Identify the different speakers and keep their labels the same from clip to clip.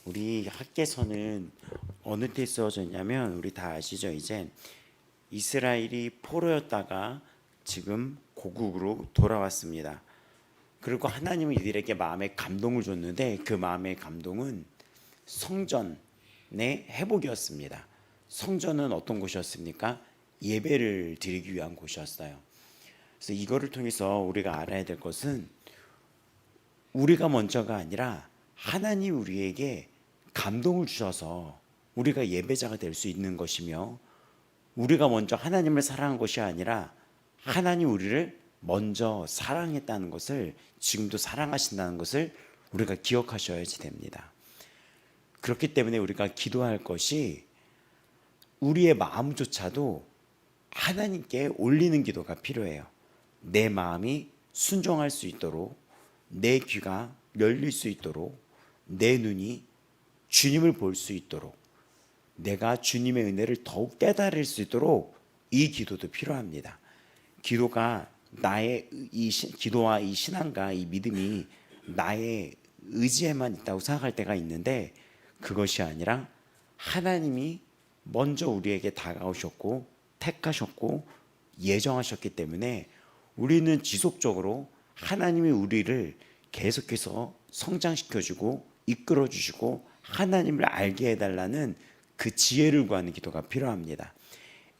Speaker 1: 우리 학계서는 어느 때 쓰여졌냐면 우리 다 아시죠? 이제 이스라엘이 포로였다가 지금 고국으로 돌아왔습니다. 그리고 하나님은 이들에게 마음의 감동을 줬는데 그 마음의 감동은 성전의 회복이었습니다. 성전은 어떤 곳이었습니까? 예배를 드리기 위한 곳이었어요. 그래서 이거를 통해서 우리가 알아야 될 것은 우리가 먼저가 아니라 하나님 우리에게 감동을 주셔서 우리가 예배자가 될 수 있는 것이며, 우리가 먼저 하나님을 사랑한 것이 아니라 하나님 우리를 먼저 사랑했다는 것을, 지금도 사랑하신다는 것을 우리가 기억하셔야지 됩니다. 그렇기 때문에 우리가 기도할 것이 우리의 마음조차도 하나님께 올리는 기도가 필요해요. 내 마음이 순종할 수 있도록, 내 귀가 열릴 수 있도록, 내 눈이 주님을 볼 수 있도록, 내가 주님의 은혜를 더욱 깨달을 수 있도록 이 기도도 필요합니다. 기도가 기도와 이 신앙과 이 믿음이 나의 의지에만 있다고 생각할 때가 있는데, 그것이 아니라 하나님이 먼저 우리에게 다가오셨고 택하셨고 예정하셨기 때문에 우리는 지속적으로 하나님이 우리를 계속해서 성장시켜주고 이끌어주시고 하나님을 알게 해달라는 그 지혜를 구하는 기도가 필요합니다.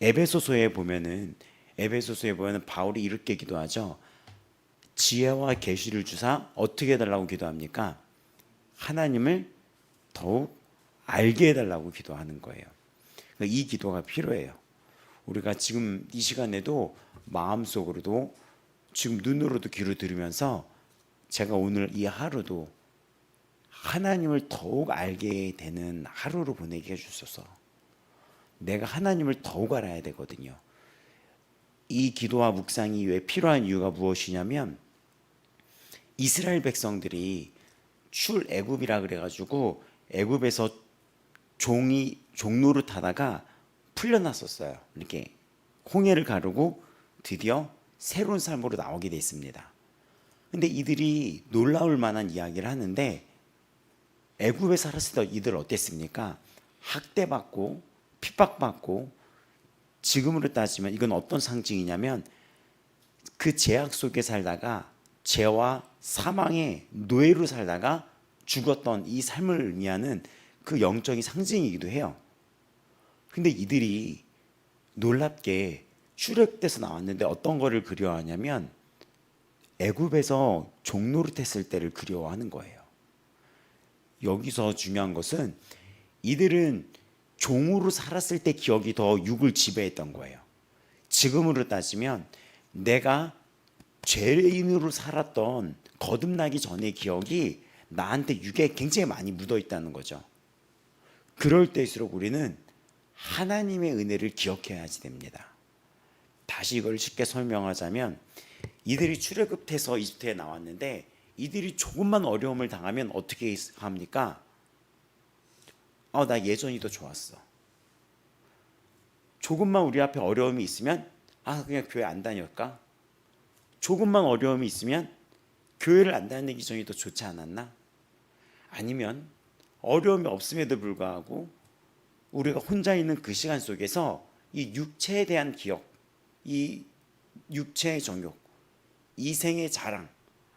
Speaker 1: 에베소서에 보면은 바울이 이렇게 기도하죠. 지혜와 계시를 주사 어떻게 해달라고 기도합니까? 하나님을 더욱 알게 해달라고 기도하는 거예요. 이 기도가 필요해요. 우리가 지금 이 시간에도 마음속으로도 지금 눈으로도 귀로 들으면서 제가 오늘 이 하루도 하나님을 더욱 알게 되는 하루로 보내게 해주소서. 내가 하나님을 더욱 알아야 되거든요. 이 기도와 묵상이 왜 필요한 이유가 무엇이냐면, 이스라엘 백성들이 출애굽이라 그래가지고 애굽에서 종로를 타다가 풀려났었어요. 이렇게 홍해를 가르고 드디어 새로운 삶으로 나오게 됐습니다. 근데 이들이 놀라울 만한 이야기를 하는데, 애굽에 살았을 때 이들 어땠습니까? 학대받고 핍박받고, 지금으로 따지면 이건 어떤 상징이냐면 그 죄악 속에 살다가 죄와 사망의 노예로 살다가 죽었던 이 삶을 의미하는 그 영적인 상징이기도 해요. 근데 이들이 놀랍게 출애굽돼서 나왔는데 어떤 거를 그리워하냐면 애굽에서 종노릇했을 때를 그리워하는 거예요. 여기서 중요한 것은 이들은 종으로 살았을 때 기억이 더 육을 지배했던 거예요. 지금으로 따지면 내가 죄인으로 살았던 거듭나기 전의 기억이 나한테 육에 굉장히 많이 묻어 있다는 거죠. 그럴 때일수록 우리는 하나님의 은혜를 기억해야지 됩니다. 다시 이걸 쉽게 설명하자면, 이들이 출애굽해서 이집트에 나왔는데 이들이 조금만 어려움을 당하면 어떻게 합니까? 나 예전이 더 좋았어. 조금만 우리 앞에 어려움이 있으면 그냥 교회 안 다녔까? 조금만 어려움이 있으면 교회를 안 다니기 전이 더 좋지 않았나? 아니면 어려움이 없음에도 불구하고 우리가 혼자 있는 그 시간 속에서 이 육체에 대한 기억, 이 육체의 정욕, 이생의 자랑,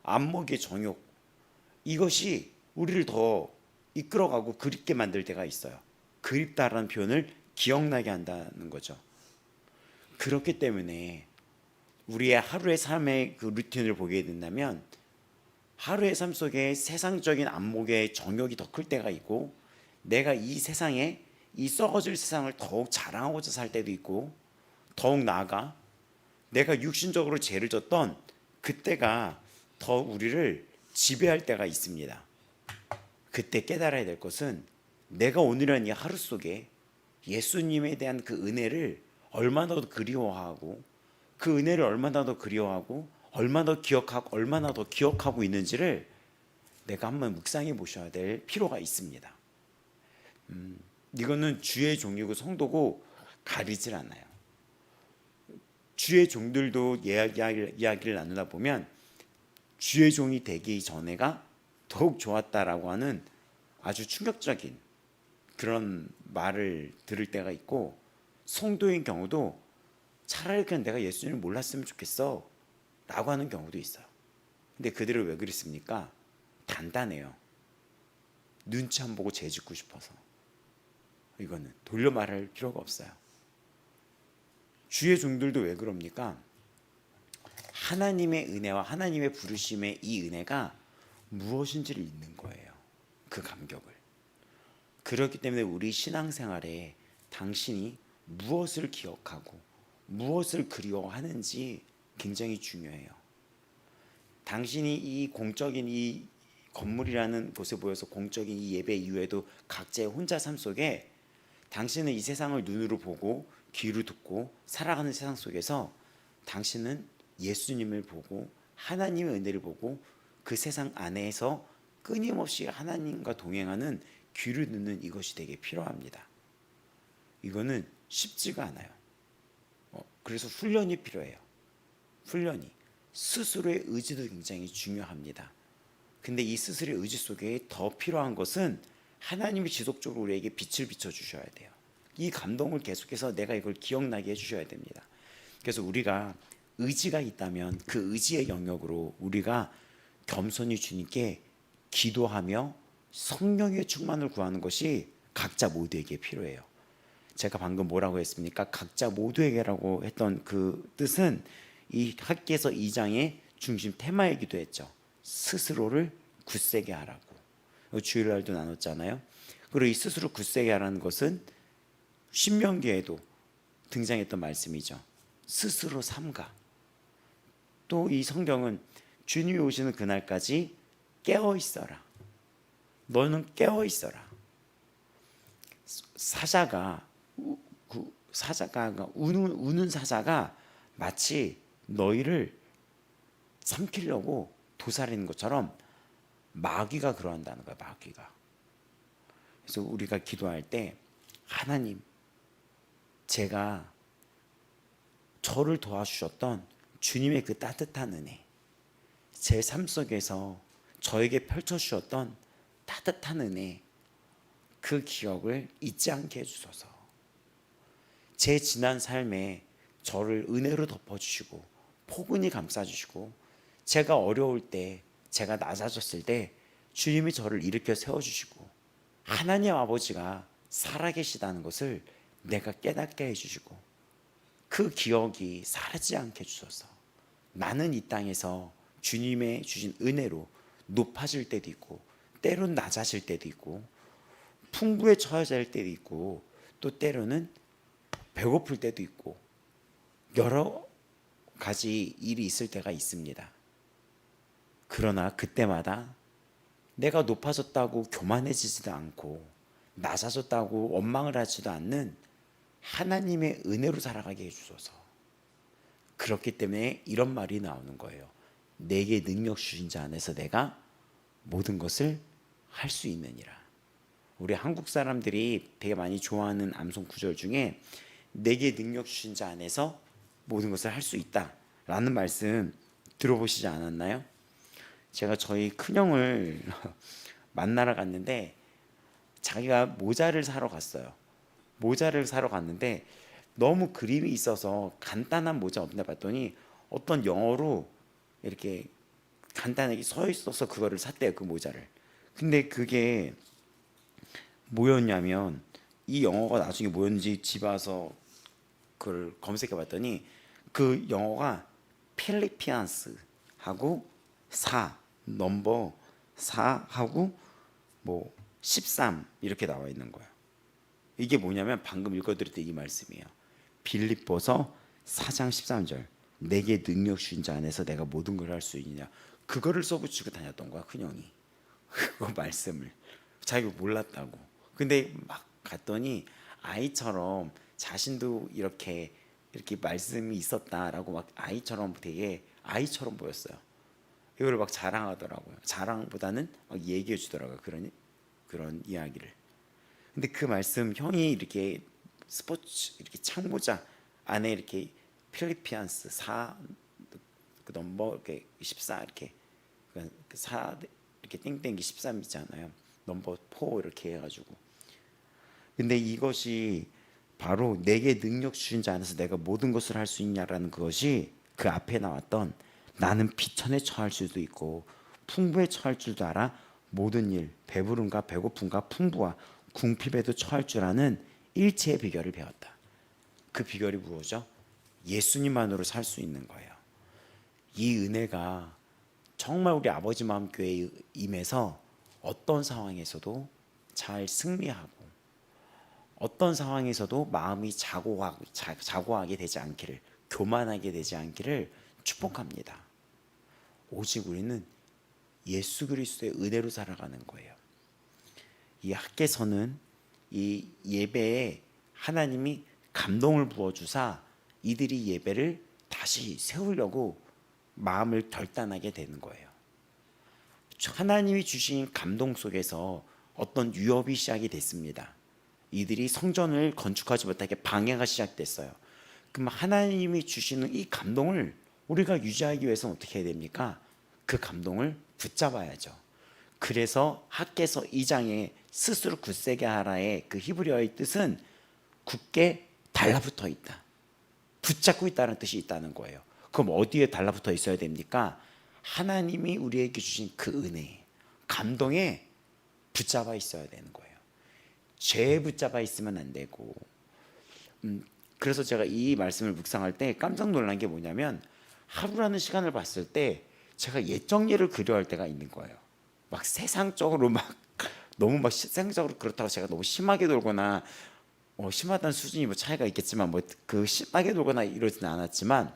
Speaker 1: 안목의 정욕, 이것이 우리를 더 이끌어가고 그립게 만들 때가 있어요. 그립다라는 표현을 기억나게 한다는 거죠. 그렇기 때문에 우리의 하루의 삶의 그 루틴을 보게 된다면, 하루의 삶 속에 세상적인 안목의 정욕이 더 클 때가 있고, 내가 이 세상에 이 썩어질 세상을 더욱 자랑하고자 살 때도 있고, 더욱 나아가 내가 육신적으로 죄를 졌던 그때가 더 우리를 지배할 때가 있습니다. 그때 깨달아야 될 것은 내가 오늘은 이 하루 속에 예수님에 대한 그 은혜를 얼마나 더 그리워하고, 그 은혜를 얼마나 더 그리워하고 얼마나 더 기억하고 있는지를 내가 한번 묵상해 보셔야 될 필요가 있습니다. 이거는 주의 종이고 성도고 가리질 않아요. 주의 종들도 이야기를 나누다 보면 주의 종이 되기 전에가 더욱 좋았다라고 하는 아주 충격적인 그런 말을 들을 때가 있고, 성도인 경우도 차라리 그냥 내가 예수님을 몰랐으면 좋겠어 라고 하는 경우도 있어요. 근데 그들을 왜 그랬습니까? 단단해요. 눈치 안 보고 죄짓고 싶어서. 이거는 돌려 말할 필요가 없어요. 주의 종들도 왜 그럽니까? 하나님의 은혜와 하나님의 부르심의 이 은혜가 무엇인지를 잊는 거예요. 그 감격을. 그렇기 때문에 우리 신앙생활에 당신이 무엇을 기억하고 무엇을 그리워하는지 굉장히 중요해요. 당신이 이 공적인 이 건물이라는 곳에 모여서 공적인 이 예배 이후에도 각자의 혼자 삶 속에 당신은 이 세상을 눈으로 보고 귀로 듣고 살아가는 세상 속에서 당신은 예수님을 보고 하나님의 은혜를 보고 그 세상 안에서 끊임없이 하나님과 동행하는 귀를 듣는 이것이 되게 필요합니다. 이거는 쉽지가 않아요. 그래서 훈련이 필요해요. 훈련이. 스스로의 의지도 굉장히 중요합니다. 근데 이 스스로의 의지 속에 더 필요한 것은 하나님이 지속적으로 우리에게 빛을 비춰주셔야 돼요. 이 감동을 계속해서 내가 이걸 기억나게 해주셔야 됩니다. 그래서 우리가 의지가 있다면 그 의지의 영역으로 우리가 겸손히 주님께 기도하며 성령의 충만을 구하는 것이 각자 모두에게 필요해요. 제가 방금 뭐라고 했습니까? 각자 모두에게라고 했던 그 뜻은 이 학기에서 2장의 중심 테마이기도 했죠. 스스로를 굳세게 하라고. 주일날도 나눴잖아요. 그리고 이 스스로 굳세게 하라는 것은 신명기에도 등장했던 말씀이죠. 스스로 삼가. 또 이 성경은 주님이 오시는 그날까지 깨어 있어라. 너는 깨어 있어라. 사자가 우는 사자가 마치 너희를 삼키려고 도사리는 것처럼 마귀가 그러한다는 거야. 마귀가. 그래서 우리가 기도할 때 하나님, 제가 저를 도와주셨던 주님의 그 따뜻한 은혜, 제 삶 속에서 저에게 펼쳐주셨던 따뜻한 은혜, 그 기억을 잊지 않게 해주소서. 제 지난 삶에 저를 은혜로 덮어주시고 포근히 감싸주시고 제가 어려울 때, 제가 낮아졌을 때 주님이 저를 일으켜 세워주시고 하나님 아버지가 살아계시다는 것을 내가 깨닫게 해주시고 그 기억이 사라지지 않게 해주소서. 나는 이 땅에서 주님의 주신 은혜로 높아질 때도 있고 때로는 낮아질 때도 있고 풍부에 처해져 할 때도 있고 또 때로는 배고플 때도 있고 여러 가지 일이 있을 때가 있습니다. 그러나 그때마다 내가 높아졌다고 교만해지지도 않고 낮아졌다고 원망을 하지도 않는 하나님의 은혜로 살아가게 해주소서. 그렇기 때문에 이런 말이 나오는 거예요. 내게 능력 주신 자 안에서 내가 모든 것을 할 수 있느니라. 우리 한국 사람들이 되게 많이 좋아하는 암송 구절 중에 내게 능력 주신 자 안에서 모든 것을 할 수 있다라는 말씀 들어보시지 않았나요? 제가 저희 큰형을 만나러 갔는데 자기가 모자를 사러 갔어요. 모자를 사러 갔는데 너무 그림이 있어서 간단한 모자 없나 봤더니 어떤 영어로 이렇게 간단하게 서 있어서 그거를 샀대요. 그 모자를. 근데 그게 뭐였냐면 이 영어가 나중에 뭐였는지 집에 와서 그걸 검색해 봤더니 그 영어가 필리피안스하고 4 넘버 4하고 뭐 13 이렇게 나와 있는 거야. 이게 뭐냐면 방금 읽어드렸던 이 말씀이에요. 빌립보서 4장 13절 내게 능력 주신 자 안에서 내가 모든 걸 할 수 있느냐. 그거를 써붙이고 다녔던 거야. 큰형이 그 말씀을 자기가 몰랐다고. 근데 막 갔더니 아이처럼 자신도 이렇게 말씀이 있었다라고 막 아이처럼 되게 아이처럼 보였어요. 이걸 막 자랑하더라고요. 자랑보다는 막 얘기해 주더라고요. 그런 이야기를. 근데 그 말씀 형이 이렇게 스포츠 이렇게 창모자 안에 이렇게 필리피안스 4 그 넘버 이렇게 14 이렇게 그 4 이렇게 땡땡이 13 있잖아요. 넘버 4 이렇게 해가지고. 근데 이것이 바로 내게 능력 주신 자 안에서 내가 모든 것을 할 수 있냐라는 그것이 그 앞에 나왔던 나는 비천에 처할 수도 있고 풍부에 처할 줄도 알아 모든 일 배부름과 배고픔과 풍부와 궁핍에도 처할 줄 아는 일체의 비결을 배웠다. 그 비결이 무엇이죠? 예수님만으로 살 수 있는 거예요. 이 은혜가 정말 우리 아버지 마음 교회에 임해서 어떤 상황에서도 잘 승리하고 어떤 상황에서도 마음이 자고하게 되지 않기를, 교만하게 되지 않기를 축복합니다. 오직 우리는 예수 그리스도의 은혜로 살아가는 거예요. 이 학개서는 이 예배에 하나님이 감동을 부어주사 이들이 예배를 다시 세우려고 마음을 결단하게 되는 거예요. 하나님이 주신 감동 속에서 어떤 유업이 시작이 됐습니다. 이들이 성전을 건축하지 못하게 방해가 시작됐어요. 그럼 하나님이 주시는 이 감동을 우리가 유지하기 위해서는 어떻게 해야 됩니까? 그 감동을 붙잡아야죠. 그래서 학개서 2장에 스스로 굳세게 하라의 그 히브리어의 뜻은 굳게 달라붙어 있다, 붙잡고 있다는 뜻이 있다는 거예요. 그럼 어디에 달라붙어 있어야 됩니까? 하나님이 우리에게 주신 그 은혜, 감동에 붙잡아 있어야 되는 거예요. 죄에 붙잡아 있으면 안 되고. 그래서 제가 이 말씀을 묵상할 때 깜짝 놀란 게 뭐냐면 하루라는 시간을 봤을 때 제가 옛 정리를 그려할 때가 있는 거예요. 막 세상적으로 막 너무 막 세상적으로 그렇다고 제가 너무 심하게 돌거나 심하다는 수준이 뭐 차이가 있겠지만 뭐 그 심하게 돌거나 이러지는 않았지만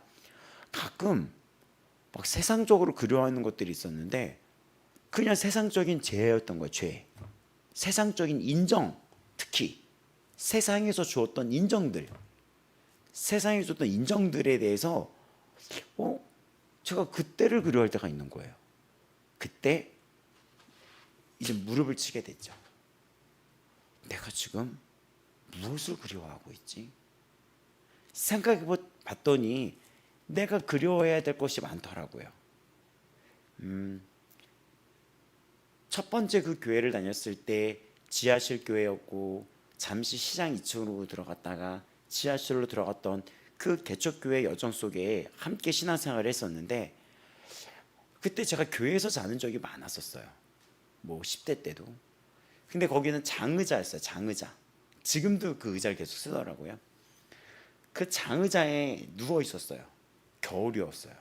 Speaker 1: 가끔 막 세상적으로 그려하는 것들이 있었는데 그냥 세상적인 죄였던 거예요. 죄, 세상적인 인정, 특히 세상에서 주었던 인정들, 세상에 줬던 인정들에 대해서 제가 그때를 그려할 때가 있는 거예요. 그때 이제 무릎을 치게 됐죠. 내가 지금 무엇을 그리워하고 있지? 생각해 봤더니 내가 그리워해야 될 것이 많더라고요. 첫 번째 그 교회를 다녔을 때 지하실 교회였고 잠시 시장 2층으로 들어갔다가 지하실로 들어갔던 그 개척교회 여정 속에 함께 신앙생활을 했었는데 그때 제가 교회에서 자는 적이 많았었어요. 뭐 10대 때도. 근데 거기는 장의자였어요. 장의자. 지금도 그 의자를 계속 쓰더라고요. 그 장의자에 누워 있었어요. 겨울이었어요.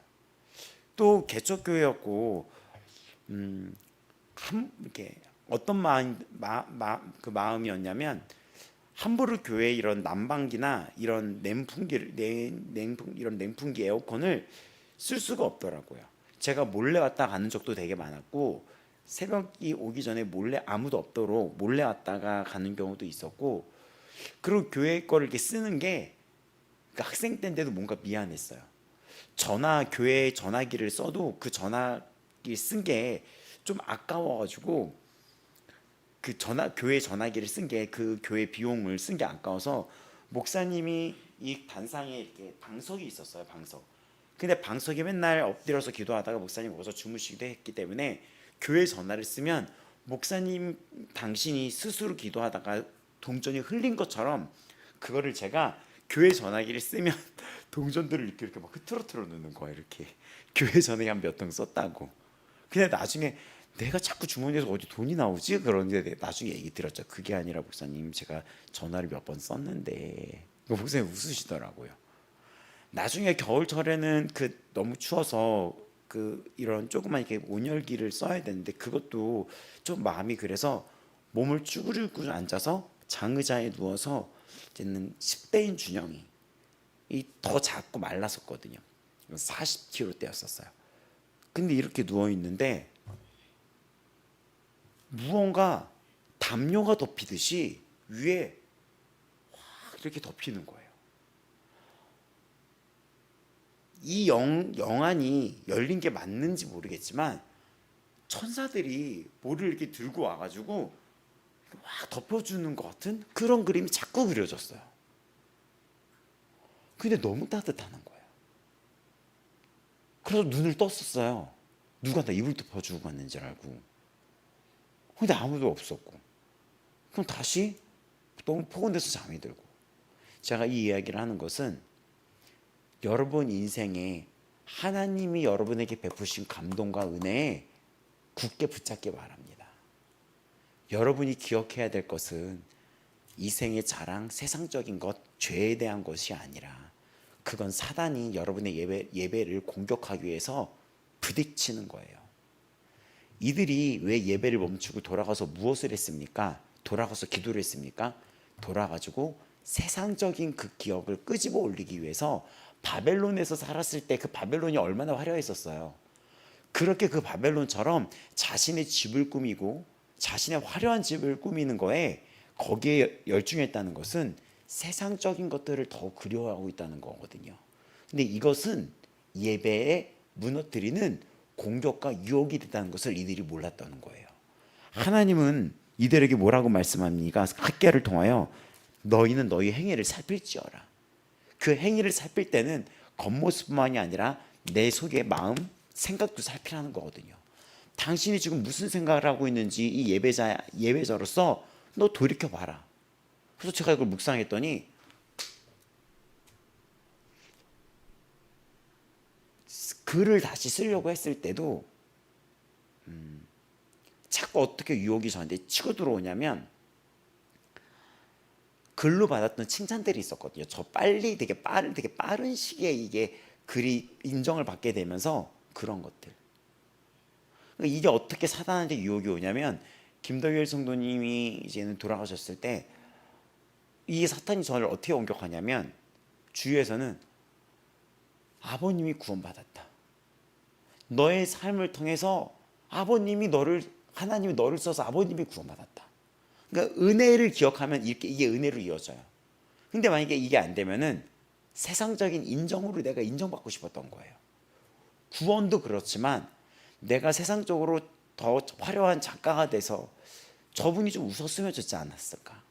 Speaker 1: 또 개척교회였고 이렇게 어떤 그 마음이었냐면 함부로 교회 이런 난방기나 이런 이런 냉풍기 에어컨을 쓸 수가 없더라고요. 제가 몰래 왔다 가는 적도 되게 많았고 새벽이 오기 전에 몰래 아무도 없도록 몰래 왔다가 가는 경우도 있었고 그리고 교회 거를 이렇게 쓰는 게 학생 때인데도 뭔가 미안했어요. 교회 전화기를 써도 그 전화기 쓴 게 좀 아까워가지고 교회 전화기를 쓴 게 그 교회 비용을 쓴 게 아까워서 목사님이 이 단상에 이렇게 방석이 있었어요. 방석. 근데 방석에 맨날 엎드려서 기도하다가 목사님 거기서 주무시기도 했기 때문에 교회 전화를 쓰면 목사님 당신이 스스로 기도하다가 동전이 흘린 것처럼 그거를 제가 교회 전화기를 쓰면 동전들을 이렇게 막 흐트러트러 놓는 거예요. 이렇게 교회 전화기 한 몇 통 썼다고. 근데 나중에 내가 자꾸 주머니에서 어디 돈이 나오지? 그러는데 나중에 얘기 들었죠. 그게 아니라 목사님 제가 전화를 몇 번 썼는데 목사님 웃으시더라고요. 나중에 겨울철에는 너무 추워서 이런 조그만 이렇게 온열기를 써야 되는데 그것도 좀 마음이 그래서 몸을 쭈그리고 앉아서 장의자에 누워서 이제는 10대인 준영이 더 작고 말랐었거든요. 40kg대였었어요. 근데 이렇게 누워 있는데 무언가 담요가 덮이듯이 위에 확 이렇게 덮이는 거예요. 이 영안이 열린 게 맞는지 모르겠지만 천사들이 뭐를 이렇게 들고 와가지고 확 덮어주는 것 같은 그런 그림이 자꾸 그려졌어요. 근데 너무 따뜻하는 거예요. 그래서 눈을 떴었어요. 누가 나 이불 덮어주고 갔는 줄 알고. 근데 아무도 없었고, 그럼 다시 너무 포근해서 잠이 들고. 제가 이 이야기를 하는 것은 여러분 인생에 하나님이 여러분에게 베푸신 감동과 은혜에 굳게 붙잡기 바랍니다. 여러분이 기억해야 될 것은 이 생의 자랑, 세상적인 것, 죄에 대한 것이 아니라 그건 사단이 여러분의 예배를 공격하기 위해서 부딪히는 거예요. 이들이 왜 예배를 멈추고 돌아가서 무엇을 했습니까? 돌아가서 기도를 했습니까? 돌아가지고 세상적인 그 기억을 끄집어 올리기 위해서 바벨론에서 살았을 때 그 바벨론이 얼마나 화려했었어요. 그렇게 그 바벨론처럼 자신의 집을 꾸미고 자신의 화려한 집을 꾸미는 거에 거기에 열중했다는 것은 세상적인 것들을 더 그리워하고 있다는 거거든요. 근데 이것은 예배에 무너뜨리는 공격과 유혹이 됐다는 것을 이들이 몰랐다는 거예요. 하나님은 이들에게 뭐라고 말씀합니까? 학개를 통하여 너희는 너희 행위를 살필지어라. 그 행위를 살필 때는 겉모습뿐만이 아니라 내 속의 마음, 생각도 살피라는 거거든요. 당신이 지금 무슨 생각을 하고 있는지 이 예배자로서 너 돌이켜 봐라. 그래서 제가 이걸 묵상했더니 글을 다시 쓰려고 했을 때도 자꾸 어떻게 유혹이 저한테 치고 들어오냐면 글로 받았던 칭찬들이 있었거든요. 저 빨리 되게 빠른 시기에 이게 글이 인정을 받게 되면서 그런 것들. 그러니까 이게 어떻게 사단한테 유혹이 오냐면 김덕일 성도님이 이제는 돌아가셨을 때 이 사탄이 저를 어떻게 공격하냐면 주위에서는 아버님이 구원받았다. 너의 삶을 통해서 하나님이 너를 써서 아버님이 구원받았다. 그러니까 은혜를 기억하면 이게 은혜로 이어져요. 근데 만약에 이게 안 되면은 세상적인 인정으로 내가 인정받고 싶었던 거예요. 구원도 그렇지만 내가 세상적으로 더 화려한 작가가 돼서 저분이 좀 웃었으면 좋지 않았을까.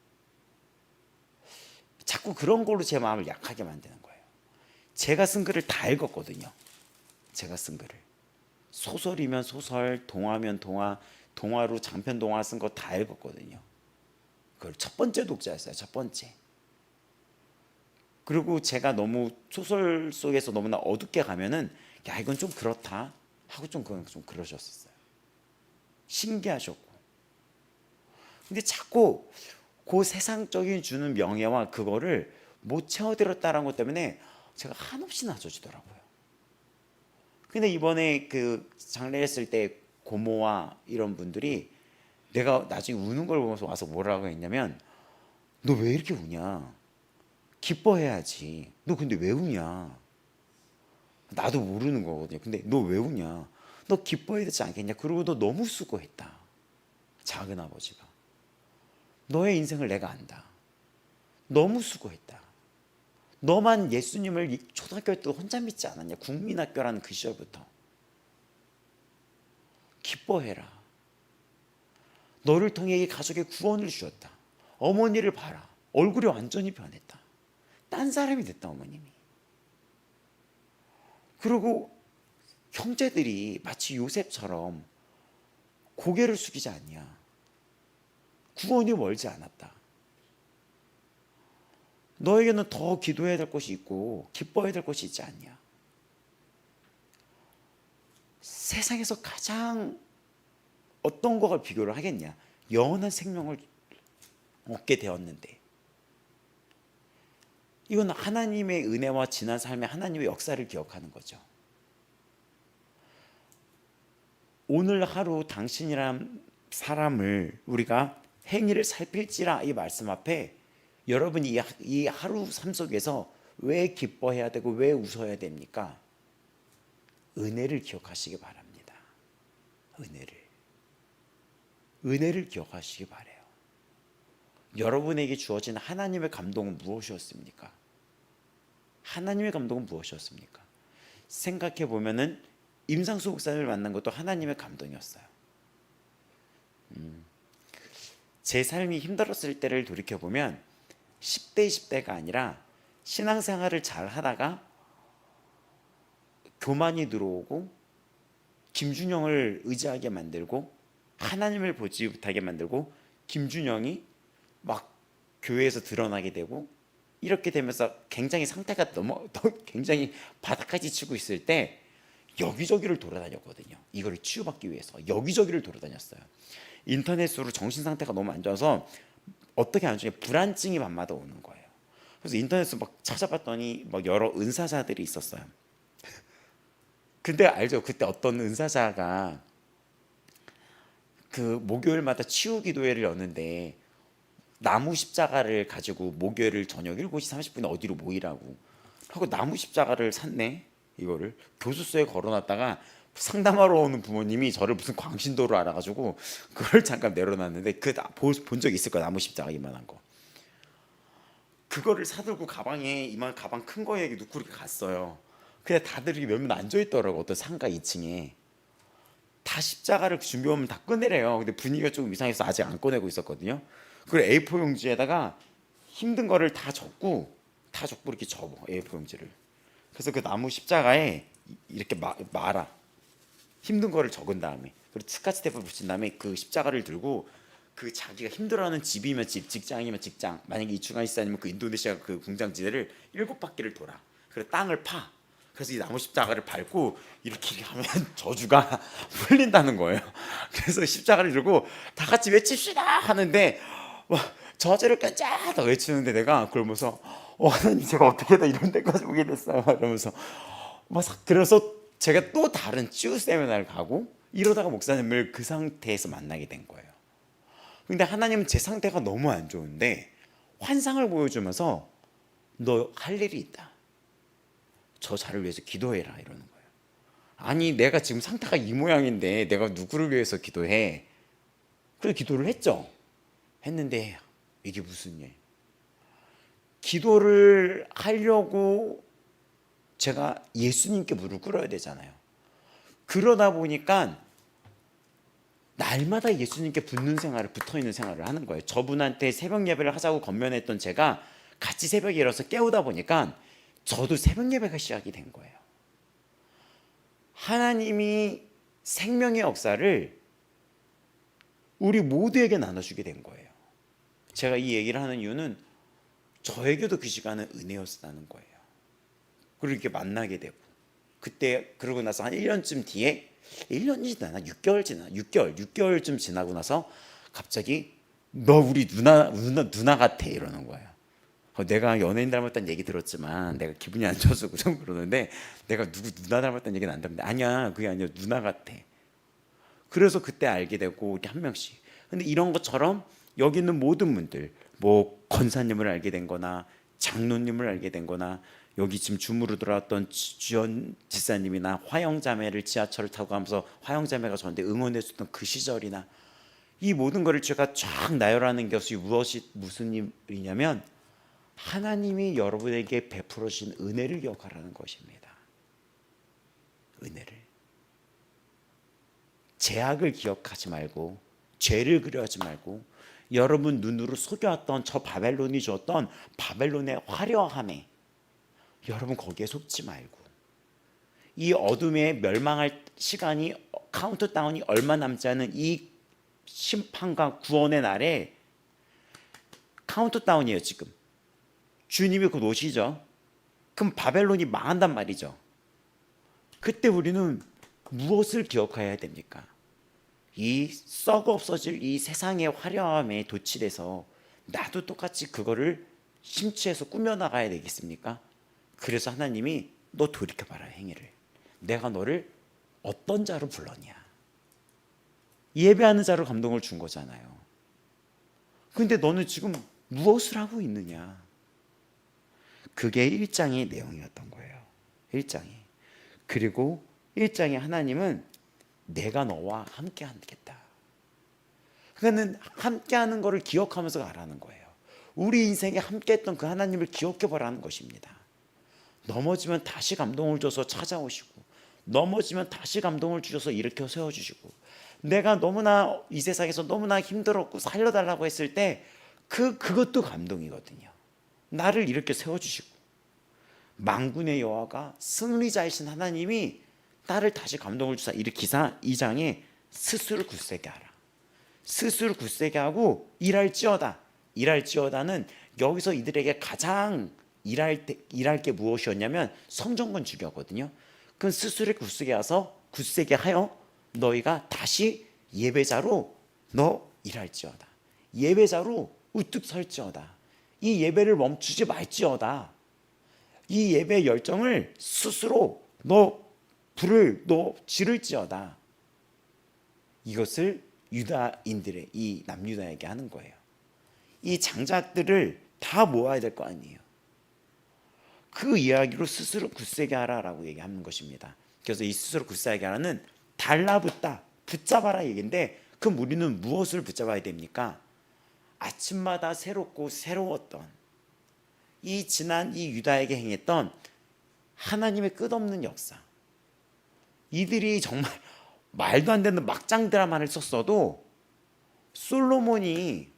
Speaker 1: 자꾸 그런 걸로 제 마음을 약하게 만드는 거예요. 제가 쓴 글을 다 읽었거든요. 제가 쓴 글을. 소설이면 소설, 동화면 동화, 동화로 장편 동화 쓴 거 다 읽었거든요. 그걸 첫 번째 독자였어요. 첫 번째. 그리고 제가 너무 소설 속에서 너무나 어둡게 가면은 야 이건 좀 그렇다 하고 좀 그러셨었어요. 신기하셨고. 근데 자꾸 그 세상적인 주는 명예와 그거를 못 채워드렸다는 것 때문에 제가 한없이 낮아지더라고요. 근데 이번에 그 장례했을 때 고모와 이런 분들이 내가 나중에 우는 걸 보면서 와서 뭐라고 했냐면 너 왜 이렇게 우냐? 기뻐해야지. 너 근데 왜 우냐? 나도 모르는 거거든요. 근데 너 왜 우냐? 너 기뻐해야 되지 않겠냐? 그리고 너 너무 수고했다. 작은 아버지가. 너의 인생을 내가 안다. 너무 수고했다. 너만 예수님을 초등학교 때 혼자 믿지 않았냐? 국민학교라는 그 시절부터. 기뻐해라. 너를 통해 이 가족의 구원을 주었다. 어머니를 봐라. 얼굴이 완전히 변했다. 딴 사람이 됐다 어머님이. 그리고 형제들이 마치 요셉처럼 고개를 숙이지 않냐. 구원이 멀지 않았다. 너에게는 더 기도해야 될 것이 있고 기뻐해야 될 것이 있지 않냐. 세상에서 가장 어떤 것과 비교를 하겠냐. 영원한 생명을 얻게 되었는데 이건 하나님의 은혜와 지난 삶의 하나님의 역사를 기억하는 거죠. 오늘 하루 당신이란 사람을 우리가 행위를 살필지라 이 말씀 앞에 여러분이 이 하루 삶 속에서 왜 기뻐해야 되고 왜 웃어야 됩니까? 은혜를 기억하시기 바랍니다. 은혜를 기억하시기 바라요. 여러분에게 주어진 하나님의 감동은 무엇이었습니까? 하나님의 감동은 무엇이었습니까? 생각해 보면은 임상수 목사님을 만난 것도 하나님의 감동이었어요. 제 삶이 힘들었을 때를 돌이켜 보면 10대 20대가 아니라 신앙생활을 잘 하다가 교만이 들어오고 김준영을 의지하게 만들고 하나님을 보지 못하게 만들고 김준영이 막 교회에서 드러나게 되고 이렇게 되면서 굉장히 상태가 굉장히 바닥까지 치고 있을 때 여기저기를 돌아다녔거든요. 이거를 치유받기 위해서 여기저기를 돌아다녔어요. 인터넷으로 정신 상태가 너무 안 좋아서 어떻게 안 좋냐 불안증이 밤마다 오는 거예요. 그래서 인터넷에서 막 찾아봤더니 막 여러 은사자들이 있었어요. 근데 알죠? 그때 어떤 은사자가 그 목요일마다 치유 기도회를 여는데 나무 십자가를 가지고 목요일 저녁 7시 30분에 어디로 모이라고 하고 나무 십자가를 샀네. 이거를 교수소에 걸어놨다가 상담하러 오는 부모님이 저를 무슨 광신도로 알아가지고 그걸 잠깐 내려놨는데 본 적 있을 거야. 나무 십자가 이만한 거. 그거를 사들고 가방에 이만 가방 큰 거에 놓고 이렇게 갔어요. 근데 다들 이렇게 몇몇 앉아있더라고. 어떤 상가 2층에 다 십자가를 준비하면 다 꺼내래요. 근데 분위기가 조금 이상해서 아직 안 꺼내고 있었거든요. 그리고 A4 용지에다가 힘든 거를 다 적고 이렇게 접어. A4 용지를. 그래서 그 나무 십자가에 이렇게 말아. 힘든 거를 적은 다음에 그리고 스카치 테이프를 붙인 다음에 그 십자가를 들고 그 자기가 힘들어하는 집이면 집, 직장이면 직장, 만약에 이충환 시사님은 그 인도네시아 그 공장지대를 7바퀴를 돌아. 그래서 땅을 파. 그래서 이 나무 십자가를 밟고 이렇게 하면 저주가 풀린다는 거예요. 그래서 십자가를 들고 다 같이 외칩시다 하는데 저주를 껴짜다 외치는데 내가 그걸 보면서 하나님 제가 어떻게 다 이런 데까지 오게 됐어요 이러면서 그래서 제가 또 다른 치유 세미나를 가고 이러다가 목사님을 그 상태에서 만나게 된 거예요. 근데 하나님은 제 상태가 너무 안 좋은데 환상을 보여주면서 너 할 일이 있다. 저 자를 위해서 기도해라 이러는 거예요. 아니 내가 지금 상태가 이 모양인데 내가 누구를 위해서 기도해? 그래서 기도를 했는데 이게 무슨 일? 기도를 하려고 제가 예수님께 무릎 꿇어야 되잖아요. 그러다 보니까 날마다 예수님께 붙어있는 생활을 하는 거예요. 저분한테 새벽 예배를 하자고 건면했던 제가 같이 새벽에 일어서 깨우다 보니까 저도 새벽 예배가 시작이 된 거예요. 하나님이 생명의 역사를 우리 모두에게 나눠주게 된 거예요. 제가 이 얘기를 하는 이유는 저에게도 그 시간은 은혜였다는 거예요. 그리고 이렇게 만나게 되고 그때 그러고 나서 한 1년쯤 뒤에 1년이 지나나 6개월쯤 지나고 나서 갑자기 너 우리 누나 같아 이러는 거예요. 내가 연예인 닮았다는 얘기 들었지만 내가 기분이 안 좋아서 그러는데 내가 누구 누나 닮았다는 얘기는 안 듣는데 아니야 그게 아니라 누나 같아. 그래서 그때 알게 되고 우리 한 명씩. 근데 이런 것처럼 여기 있는 모든 분들 뭐 권사님을 알게 된 거나 장로님을 알게 된 거나 여기 지금 줌으로 들어왔던 주연 지사님이나 화영자매를 지하철을 타고 가면서 화영자매가 저한테 응원해줬던 그 시절이나 이 모든 것을 제가 쫙 나열하는 것이 무슨 일이냐면 하나님이 여러분에게 베풀어 주신 은혜를 기억하라는 것입니다. 은혜를. 죄악을 기억하지 말고 죄를 그려하지 말고 여러분 눈으로 속여왔던 저 바벨론이 주었던 바벨론의 화려함에 여러분 거기에 속지 말고 이 어둠에 멸망할 시간이 카운트다운이 얼마 남지 않은 이 심판과 구원의 날에 카운트다운이에요. 지금 주님이 곧 오시죠. 그럼 바벨론이 망한단 말이죠. 그때 우리는 무엇을 기억해야 됩니까? 이 썩어 없어질 이 세상의 화려함에 도취돼서 나도 똑같이 그거를 심취해서 꾸며나가야 되겠습니까? 그래서 하나님이 너 돌이켜봐라 행위를. 내가 너를 어떤 자로 불렀냐. 예배하는 자로 감동을 준 거잖아요. 근데 너는 지금 무엇을 하고 있느냐. 그게 1장의 내용이었던 거예요. 1장이. 그리고 1장에 하나님은 내가 너와 함께 하겠다. 그러니까 함께하는 것을 기억하면서 가라는 거예요. 우리 인생에 함께했던 그 하나님을 기억해보라는 것입니다. 넘어지면 다시 감동을 줘서 찾아오시고 넘어지면 다시 감동을 주셔서 일으켜 세워주시고 내가 너무나 이 세상에서 너무나 힘들었고 살려달라고 했을 때 그것도 감동이거든요. 나를 이렇게 세워주시고 만군의 여호와가 승리자이신 하나님이 나를 다시 감동을 주사 일으키사 2장에 스스로 굳세게 하라. 스스로 굳세게 하고 일할지어다. 일할지어다는 여기서 이들에게 가장 일할 게 무엇이었냐면 성전 건축이었거든요. 그건 스스로 굳세게 하여 너희가 다시 예배자로 너 일할지어다. 예배자로 우뚝 설지어다. 이 예배를 멈추지 말지어다. 이 예배 열정을 스스로 불을 지를지어다. 이것을 유다인들의 이 남유다에게 하는 거예요. 이 장작들을 다 모아야 될 거 아니에요. 그 이야기로 스스로 굳세게 하라라고 얘기하는 것입니다. 그래서 이 스스로 굳세게 하라는 달라붙다, 붙잡아라 얘기인데, 그럼 우리는 무엇을 붙잡아야 됩니까? 아침마다 새롭고 새로웠던 지난 이 유다에게 행했던 하나님의 끝없는 역사. 이들이 정말 말도 안 되는 막장 드라마를 썼어도 솔로몬이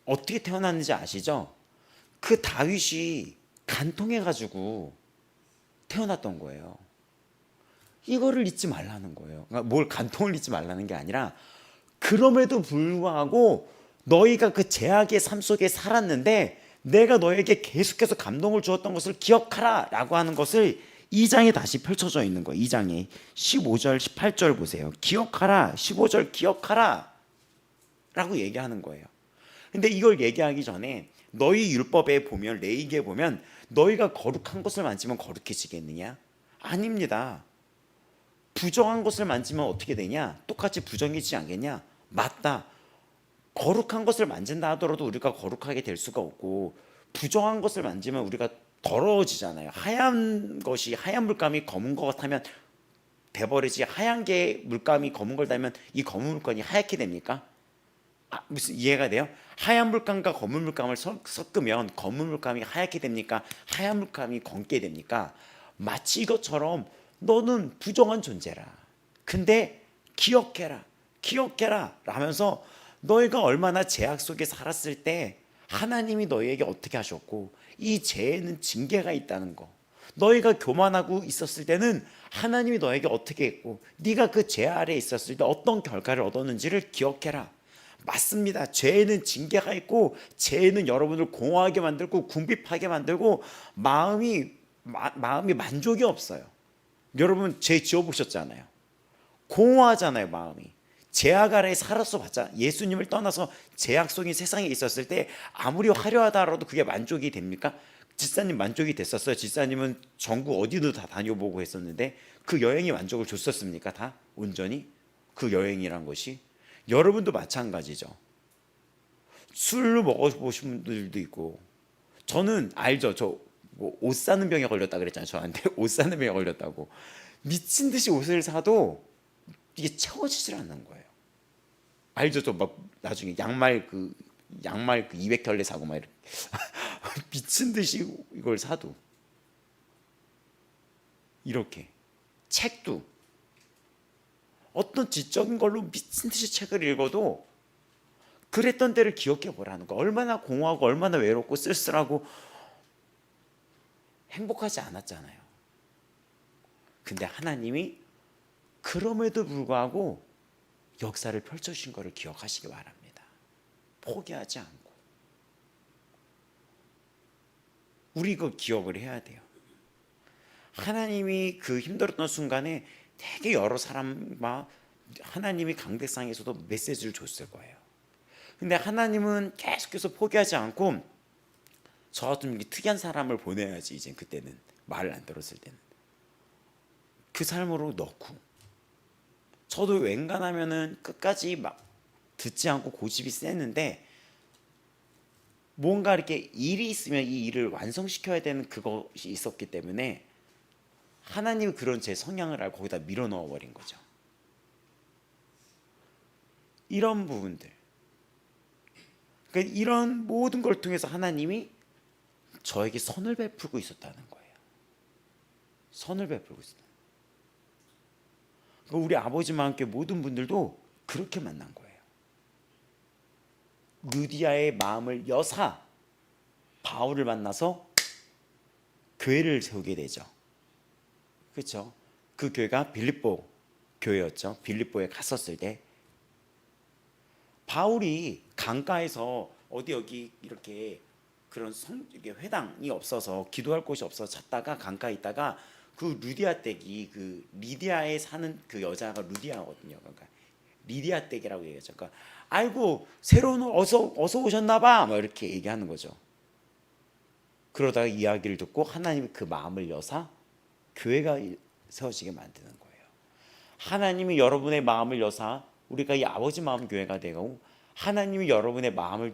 Speaker 1: 어떻게 태어났는지 아시죠? 그 다윗이 간통해가지고 태어났던 거예요. 이거를 잊지 말라는 거예요. 그러니까 뭘 간통을 잊지 말라는 게 아니라, 그럼에도 불구하고 너희가 그 죄악의 삶 속에 살았는데 내가 너에게 계속해서 감동을 주었던 것을 기억하라 라고 하는 것을 2장에 다시 펼쳐져 있는 거예요. 2장에 15절 18절 보세요. 기억하라, 15절 기억하라 라고 얘기하는 거예요. 근데 이걸 얘기하기 전에 너희 율법에 보면, 레위기에 보면 너희가 거룩한 것을 만지면 거룩해지겠느냐? 아닙니다. 부정한 것을 만지면 어떻게 되냐? 똑같이 부정해지지 않겠냐? 맞다. 거룩한 것을 만진다 하더라도 우리가 거룩하게 될 수가 없고, 부정한 것을 만지면 우리가 더러워지잖아요. 하얀 물감이 검은 것 같으면 돼버리지, 하얀 게 물감이 검은 걸 달면 이 검은 물감이 하얗게 됩니까? 무슨 이해가 돼요? 하얀 물감과 검은 물감을 섞으면 검은 물감이 하얗게 됩니까? 하얀 물감이 검게 됩니까? 마치 이것처럼 너는 부정한 존재라. 근데 기억해라 라면서 너희가 얼마나 죄악 속에 살았을 때 하나님이 너희에게 어떻게 하셨고, 이 죄에는 징계가 있다는 거, 너희가 교만하고 있었을 때는 하나님이 너에게 어떻게 했고, 네가 그 죄 아래에 있었을 때 어떤 결과를 얻었는지를 기억해라. 맞습니다. 죄에는 징계가 있고, 죄는 여러분을 공허하게 만들고 궁핍하게 만들고 마음이 만족이 없어요. 여러분 죄 지어보셨잖아요. 공허하잖아요. 마음이 죄악 아래에 살았어 봤자, 예수님을 떠나서 죄악 속인 세상에 있었을 때 아무리 화려하다 하더라도 그게 만족이 됩니까? 집사님 만족이 됐었어요? 집사님은 전국 어디도 다 다녀보고 했었는데 그 여행이 만족을 줬었습니까? 다 온전히? 그 여행이란 것이? 여러분도 마찬가지죠. 술을 먹어보신 분들도 있고, 저는 알죠. 옷 사는 병에 걸렸다 그랬잖아요. 저한테 옷 사는 병에 걸렸다고. 미친 듯이 옷을 사도 이게 채워지질 않는 거예요. 알죠? 저 막 나중에 양말 200켤레 사고 막 이렇게 미친 듯이 이걸 사도, 이렇게 책도 어떤 지적인 걸로 미친 듯이 책을 읽어도 그랬던 때를 기억해 보라는 거. 얼마나 공허하고 얼마나 외롭고 쓸쓸하고 행복하지 않았잖아요. 근데 하나님이 그럼에도 불구하고 역사를 펼쳐주신 것을 기억하시기 바랍니다. 포기하지 않고. 우리 그 기억을 해야 돼요. 하나님이 그 힘들었던 순간에 되게 여러 사람과 하나님이 강대상에서도 메시지를 줬을 거예요. 근데 하나님은 계속해서 포기하지 않고, 저 같은 특이한 사람을 보내야지, 이제 그때는 말을 안 들었을 때는 그 삶으로 넣고, 저도 웬간하면은 끝까지 막 듣지 않고 고집이 세는데, 뭔가 이렇게 일이 있으면 이 일을 완성시켜야 되는 그것이 있었기 때문에 하나님이 그런 제 성향을 알고 거기다 밀어 넣어 버린 거죠. 이런 부분들, 그러니까 이런 모든 걸 통해서 하나님이 저에게 선을 베풀고 있었다는 거예요. 선을 베풀고 있었다. 그러니까 우리 아버지와 함께 모든 분들도 그렇게 만난 거예요. 루디아의 마음을 여사 바울을 만나서 교회를 세우게 되죠. 그렇죠? 그 교회가 빌립보 교회였죠. 빌립보에 갔었을 때 바울이 강가에서 어디 여기 이렇게 그런 이게 회당이 없어서 기도할 곳이 없어서 잤다가 강가에 있다가 그 루디아 댁이 그 리디아에 사는 그 여자가 루디아거든요. 그러니까 리디아 댁이라고 얘기하죠. 그러니까 아이고 새로운 어서 오셨나봐 막 이렇게 얘기하는 거죠. 그러다가 이야기를 듣고 하나님이 그 마음을 여사 교회가 세워지게 만드는 거예요. 하나님이 여러분의 마음을 여사 우리가 이 아버지 마음 교회가 되고, 하나님이 여러분의 마음을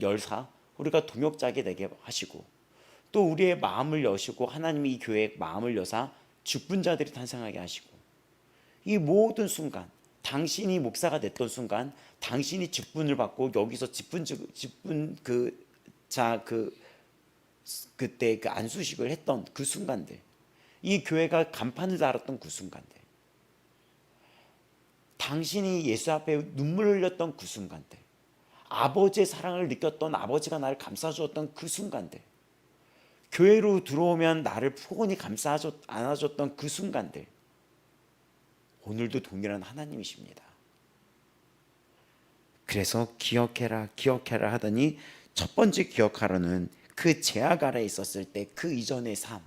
Speaker 1: 열사 우리가 동역자게 되게 하시고, 또 우리의 마음을 여시고 하나님이 이 교회의 마음을 여사 직분자들이 탄생하게 하시고, 이 모든 순간 당신이 목사가 됐던 순간 당신이 직분을 받고 여기서 직분 그때 그 안수식을 했던 그 순간들, 이 교회가 간판을 달았던 그 순간들, 당신이 예수 앞에 눈물을 흘렸던 그 순간들, 아버지의 사랑을 느꼈던, 아버지가 나를 감싸주었던 그 순간들, 교회로 들어오면 나를 포근히 안아줬던 그 순간들, 오늘도 동일한 하나님이십니다. 그래서 기억해라 하더니 첫 번째 기억하라는 그 제약 아래에 있었을 때 그 이전의 삶,